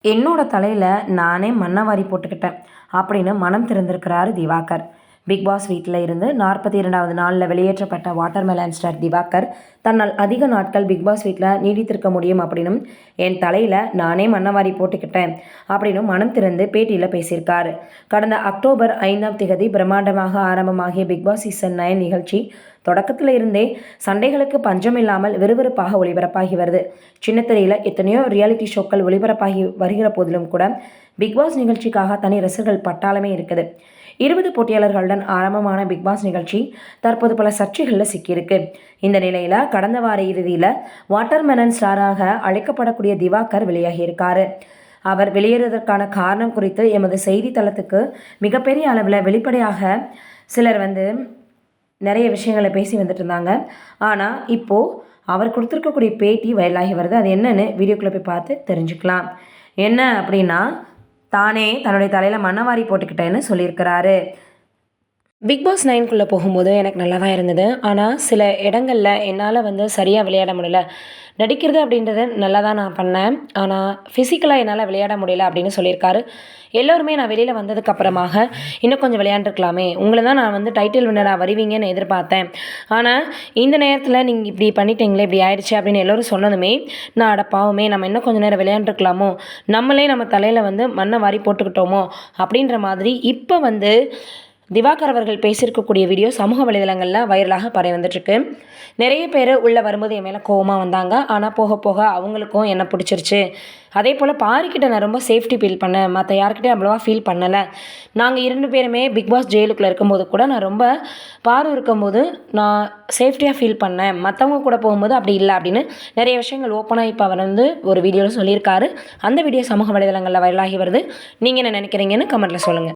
என்னோட தலையில் நானே மண்ணை வாரி போட்டுக்கிட்டேன் அப்படின்னு மனம் திறந்திருக்கிறாரு திவாகர். பிக் பாஸ் வீட்டில் இருந்து 42வது நாளில் வெளியேற்றப்பட்ட வாட்டர்மெலன் ஸ்டார் திவாகர் தன்னால் அதிக நாட்கள் பிக் பாஸ் வீட்டில் நீடித்திருக்க முடியும் அப்படின்னும் என் தலையில் நானே மண்ணை வாரி போட்டுக்கிட்டேன் அப்படின்னு மனம் திறந்து பேட்டியில் பேசியிருக்காரு. கடந்த அக்டோபர் 5ஆம் தேதி பிரம்மாண்டமாக ஆரம்பமாகிய பிக் பாஸ் சீசன் 9 நிகழ்ச்சி தொடக்கத்தில் இருந்தே சண்டைகளுக்கு பஞ்சம் இல்லாமல் விறுவிறுப்பாக ஒளிபரப்பாகி வருது. சின்னத்திரையில் எத்தனையோ ரியாலிட்டி ஷோக்கள் ஒளிபரப்பாகி வருகிற போதிலும் கூட பிக்பாஸ் நிகழ்ச்சிக்காக தனி ரசிகர்கள் பட்டாளமே இருக்குது. 20 போட்டியாளர்களுடன் ஆரம்பமான பிக்பாஸ் நிகழ்ச்சி தற்போது பல சர்ச்சைகளில் சிக்கியிருக்கு. இந்த நிலையில் கடந்த வார இறுதியில் வாட்டர்மெலன் ஸ்டாராக அழைக்கப்படக்கூடிய திவாகர் வெளியாகியிருக்காரு. அவர் வெளியேறுவதற்கான காரணம் குறித்து எமது செய்தித்தளத்துக்கு மிகப்பெரிய அளவில் வெளிப்படையாக சிலர் நிறைய விஷயங்களை பேசி வந்துட்டு இருந்தாங்க. ஆனால் இப்போது அவர் கொடுத்துருக்கக்கூடிய பேட்டி வைரலாகி வருது. அது என்னன்னு வீடியோக்குள்ளே போய் பார்த்து தெரிஞ்சுக்கலாம். என்ன அப்படின்னா, தானே தன்னுடைய தலையில் மண்ணை வாரி போட்டுக்கிட்டேன்னு சொல்லியிருக்கிறாரு. பிக் பாஸ் 9க்குள்ளே போகும்போது எனக்கு நல்லா தான் இருந்தது. ஆனால் சில இடங்களில் என்னால் சரியாக விளையாட முடியல. நடிக்கிறது அப்படின்றது நல்லா தான் நான் பண்ணேன். ஆனால் ஃபிசிக்கலாக என்னால் விளையாட முடியல அப்படின்னு சொல்லியிருக்காரு. எல்லோருமே நான் வெளியில் வந்ததுக்கப்புறமாக இன்னும் கொஞ்சம் விளையாண்டுருக்கலாமே, உங்களை தான் நான் டைட்டில் வின்னராக வருவீங்கன்னு எதிர்பார்த்தேன். ஆனால் இந்த நேரத்தில் நீங்கள் இப்படி பண்ணிட்டீங்களே, இப்படி ஆயிடுச்சு அப்படின்னு எல்லோரும் சொன்னதுமே நான் அடப்பாவுமே, நம்ம இன்னும் கொஞ்சம் நேரம் விளையாண்டுருக்கலாமோ, நம்மளே நம்ம தலையில் மண்ணை வாரி போட்டுக்கிட்டோமோ அப்படின்ற மாதிரி இப்போ திவாகர் அவர்கள் பேசியிருக்கக்கூடிய வீடியோ சமூக வலைதளங்களில் வைரலாக பரவி வந்துட்டுருக்கு. நிறைய பேர் உள்ளே வரும்போது என் மேலே கோவமாக வந்தாங்க. ஆனால் போக போக அவங்களுக்கும் என்ன பிடிச்சிருச்சு. அதே போல் பாரிக்கிட்ட நான் ரொம்ப சேஃப்டி ஃபீல் பண்ணேன். மற்ற யார்கிட்டையும் அவ்வளோவா ஃபீல் பண்ணலை. நாங்கள் 2 பேருமே பிக் பாஸ் ஜெயிலுக்குள்ளே இருக்கும்போது கூட நான் ரொம்ப பாரு இருக்கும்போது நான் சேஃப்டியாக ஃபீல் பண்ணேன். மற்றவங்க கூட போகும்போது அப்படி இல்லை அப்படின்னு நிறைய விஷயங்கள் ஓப்பனாக இப்போ அவர் ஒரு வீடியோவில் சொல்லியிருக்காரு. அந்த வீடியோ சமூக வலைதளங்களில் வைரலாகி வருது. நீங்கள் என்ன நினைக்கிறீங்கன்னு கமெண்ட்டில் சொல்லுங்கள்.